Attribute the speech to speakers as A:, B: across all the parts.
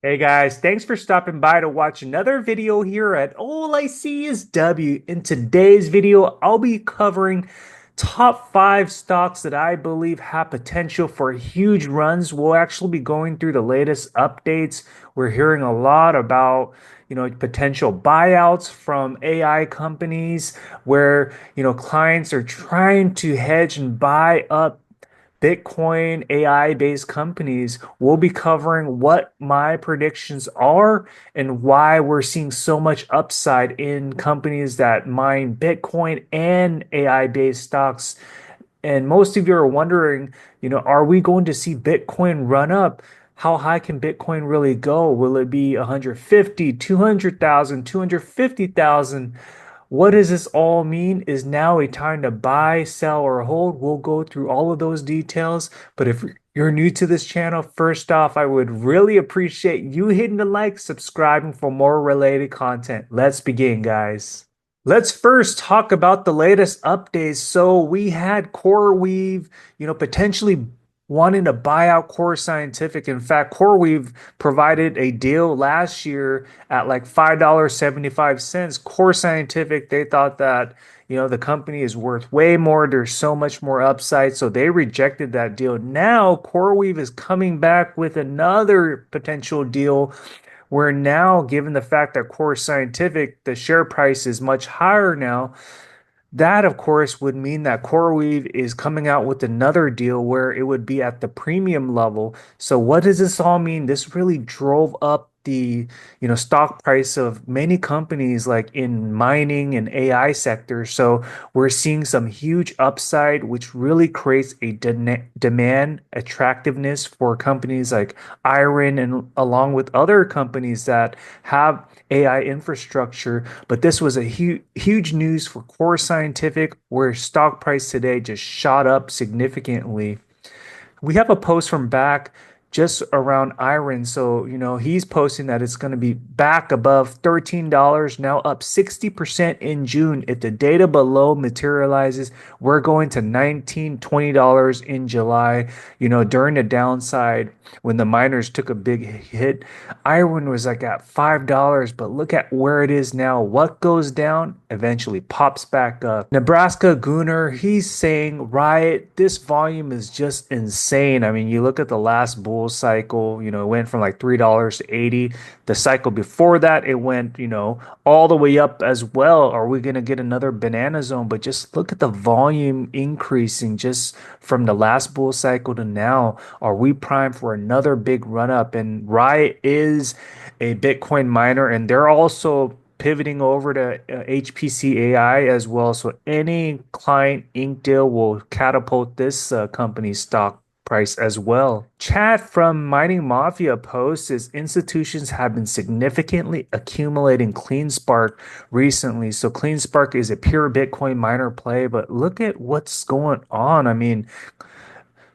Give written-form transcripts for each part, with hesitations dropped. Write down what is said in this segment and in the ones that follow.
A: Hey guys, thanks for stopping by to watch another video here at All I See Is W. In today's video, I'll be covering top five stocks that I believe have potential for huge runs. We'll actually be going through the latest updates. We're hearing a lot about, potential buyouts from AI companies where, clients are trying to hedge and buy up Bitcoin AI-based companies. We'll be covering what my predictions are and why we're seeing so much upside in companies that mine Bitcoin and AI-based stocks. And most of you are wondering, are we going to see Bitcoin run up? How high can Bitcoin really go? Will it be 150, 200,000, 250,000? What does this all mean? Is now a time to buy, sell, or hold? We'll go through all of those details. But if you're new to this channel, first off, I would really appreciate you hitting the like, subscribing for more related content. Let's begin, guys. Let's first talk about the latest updates. So we had CoreWeave, potentially wanting to buy out Core Scientific. In fact, CoreWeave provided a deal last year at like $5.75. Core Scientific, they thought that, the company is worth way more. There's so much more upside. So they rejected that deal. Now CoreWeave is coming back with another potential deal where now, given the fact that Core Scientific, the share price is much higher now, that, of course, would mean that CoreWeave is coming out with another deal where it would be at the premium level. So what does this all mean? This really drove up the, stock price of many companies like in mining and AI sector. So we're seeing some huge upside, which really creates a demand attractiveness for companies like IREN and along with other companies that have AI infrastructure. But this was a huge news for Core Scientific, where stock price today just shot up significantly. We have a post from back just around IREN. So, he's posting that it's going to be back above $13, now up 60% in June. If the data below materializes, we're going to $19, $20 in July. During the downside, when the miners took a big hit, IREN was like at $5, but look at where it is now. What goes down eventually pops back up. Nebraska Gooner, he's saying, Riot, this volume is just insane. I mean, you look at the last bull cycle, it went from like $3 to 80. The cycle before that, it went, all the way up as well. Are we going to get another banana zone? But just look at the volume increasing just from the last bull cycle to now. Are we primed for another big run up? And Riot is a Bitcoin miner, and they're also pivoting over to HPC AI as well. So any client ink deal will catapult this company's stock price as well. Chat from Mining Mafia posts is institutions have been significantly accumulating CleanSpark recently. So CleanSpark is a pure Bitcoin miner play, but look at what's going on. I mean,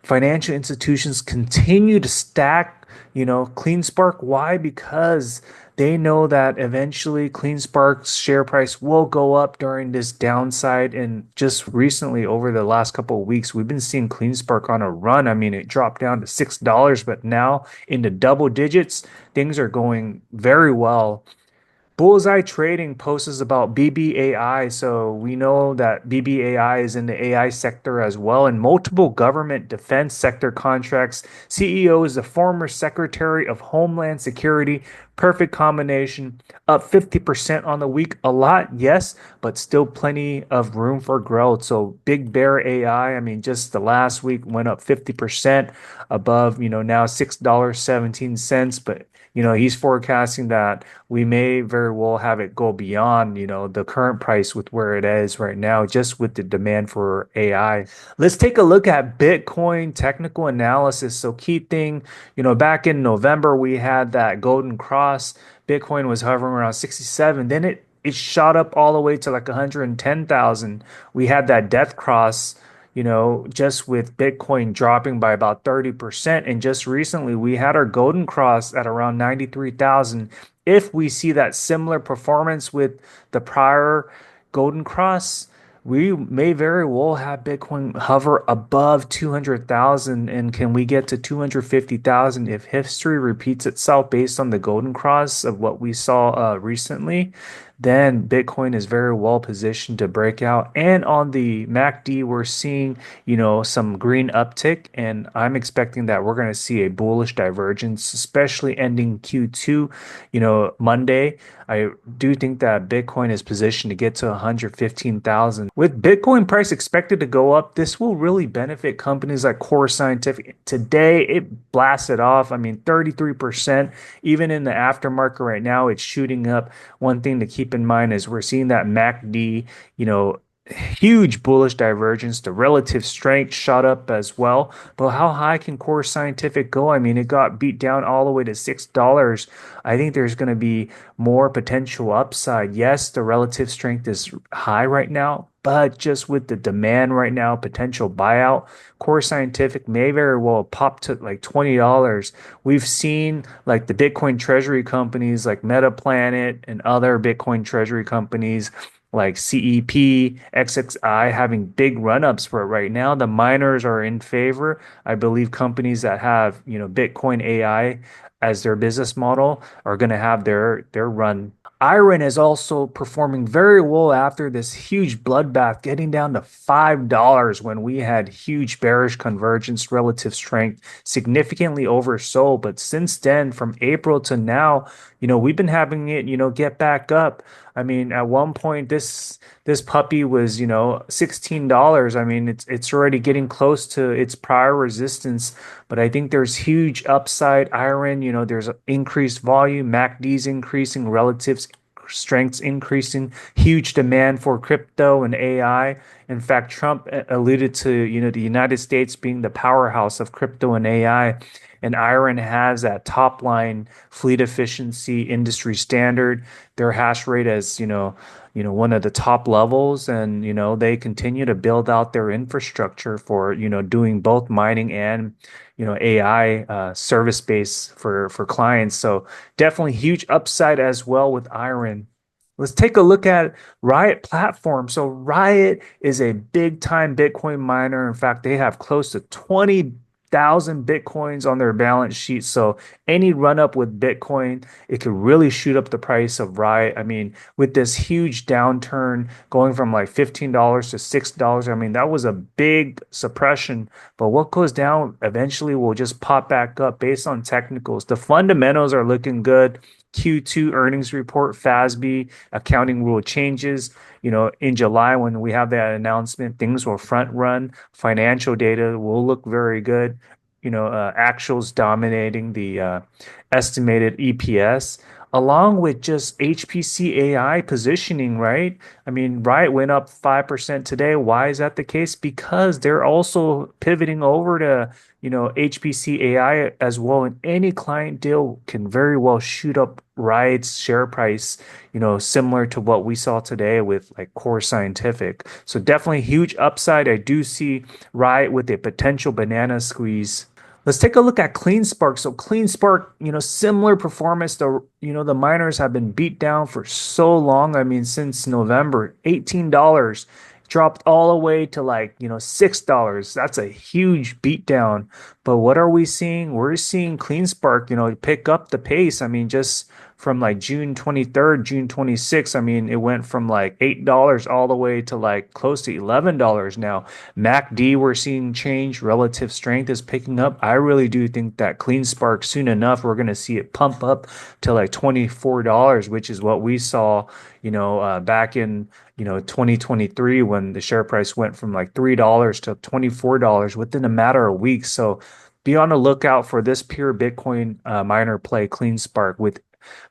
A: financial institutions continue to stack, CleanSpark. Why? Because they know that eventually CleanSpark's share price will go up during this downside. And just recently, over the last couple of weeks, we've been seeing CleanSpark on a run. I mean, it dropped down to $6, but now in the double digits, things are going very well. Bullseye Trading posts about BBAI. So we know that BBAI is in the AI sector as well, and multiple government defense sector contracts. CEO is the former Secretary of Homeland Security. Perfect combination. Up 50% on the week. A lot, yes, but still plenty of room for growth. So Big Bear AI, I mean, just the last week went up 50% above, now $6.17. But he's forecasting that we may very well have it go beyond, the current price with where it is right now, just with the demand for AI. Let's take a look at Bitcoin technical analysis. So key thing, back in November, we had that golden cross. Bitcoin was hovering around 67. Then it shot up all the way to like 110,000. We had that death cross, just with Bitcoin dropping by about 30%. And just recently, we had our golden cross at around 93,000. If we see that similar performance with the prior golden cross, we may very well have Bitcoin hover above 200,000. And can we get to 250,000 if history repeats itself based on the golden cross of what we saw recently? Then Bitcoin is very well positioned to break out. And on the MACD, we're seeing, some green uptick, and I'm expecting that we're going to see a bullish divergence, especially ending Q2, Monday. I do think that Bitcoin is positioned to get to 115,000. With Bitcoin price expected to go up, this will really benefit companies like Core Scientific. Today, it blasted off. I mean, 33%. Even in the aftermarket right now, it's shooting up. One thing to keep in mind is we're seeing that MACD, you know, huge bullish divergence. The relative strength shot up as well. But how high can Core Scientific go? I mean, it got beat down all the way to $6. I think there's going to be more potential upside. Yes, the relative strength is high right now, but just with the demand right now, potential buyout, Core Scientific may very well pop to like $20. We've seen like the Bitcoin treasury companies like MetaPlanet and other Bitcoin treasury companies like CEP, XXI having big run-ups for it right now. The miners are in favor. I believe companies that have, Bitcoin AI as their business model are going to have their run. IREN is also performing very well after this huge bloodbath, getting down to $5 when we had huge bearish convergence, relative strength, significantly oversold. But since then, from April to now, we've been having it, get back up. I mean, at one point, this puppy was, $16. I mean, it's already getting close to its prior resistance, but I think there's huge upside. Iron, there's increased volume, MACD's increasing, relative strengths increasing, huge demand for crypto and AI. In fact, Trump alluded to, the United States being the powerhouse of crypto and AI. And Iron has that top line fleet efficiency industry standard. Their hash rate as, one of the top levels, and they continue to build out their infrastructure for doing both mining and AI service base for clients. So definitely huge upside as well with Iron. Let's take a look at Riot Platforms. So Riot is a big time Bitcoin miner. In fact, they have close to 20,000 Bitcoins on their balance sheet. So any run up with Bitcoin, it could really shoot up the price of Riot. I mean, with this huge downturn going from like $15 to $6, I mean, that was a big suppression. But what goes down eventually will just pop back up based on technicals. The fundamentals are looking good. Q2 earnings report, FASB, accounting rule changes. In July, when we have that announcement, things will front run. Financial data will look very good. Actuals dominating the estimated EPS, along with just HPC AI positioning, right? I mean, Riot went up 5% today. Why is that the case? Because they're also pivoting over to, HPC AI as well. And any client deal can very well shoot up Riot's share price, similar to what we saw today with like Core Scientific. So definitely huge upside. I do see Riot with a potential banana squeeze. Let's take a look at CleanSpark. So CleanSpark, similar performance. The miners have been beat down for so long. I mean, since November, $18 dropped all the way to like, $6. That's a huge beatdown. But what are we seeing? We're seeing CleanSpark, pick up the pace. I mean, just from like June 23rd, June 26th, I mean, it went from like $8 all the way to like close to $11 now. MACD, we're seeing change. Relative strength is picking up. I really do think that CleanSpark soon enough, we're going to see it pump up to like $24, which is what we saw, back in, 2023 when the share price went from like $3 to $24 within a matter of weeks. So be on the lookout for this pure Bitcoin miner play, CleanSpark, with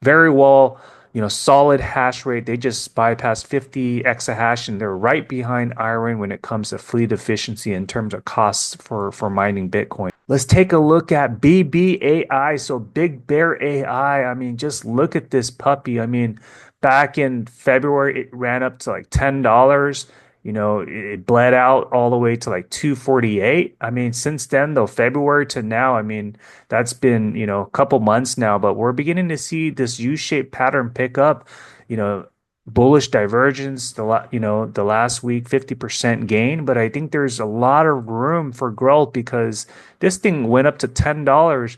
A: very well, solid hash rate. They just bypassed 50 exahash, and they're right behind IREN when it comes to fleet efficiency in terms of costs for mining Bitcoin. Let's take a look at BBAI. So Big Bear AI. I mean, just look at this puppy. I mean, back in February, it ran up to like $10. It bled out all the way to like 248. I mean, since then, though, February to now, I mean, that's been, a couple months now, but we're beginning to see this U-shaped pattern pick up. You know, bullish divergence the last week 50% gain, but I think there's a lot of room for growth because this thing went up to $10.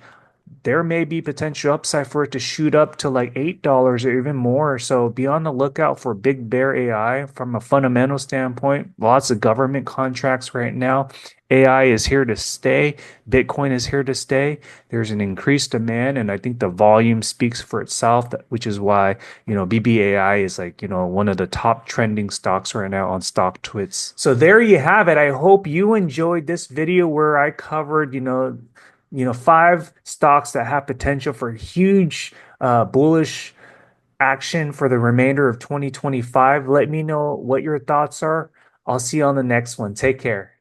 A: There may be potential upside for it to shoot up to like $8 or even more. So be on the lookout for big bear AI from a fundamental standpoint. Lots of government contracts right now. AI is here to stay. Bitcoin is here to stay. There's an increased demand, and I think the volume speaks for itself, which is why, BBAI is like, one of the top trending stocks right now on stock twits. So there you have it. I hope you enjoyed this video where I covered, five stocks that have potential for huge bullish action for the remainder of 2025. Let me know what your thoughts are. I'll see you on the next one. Take care.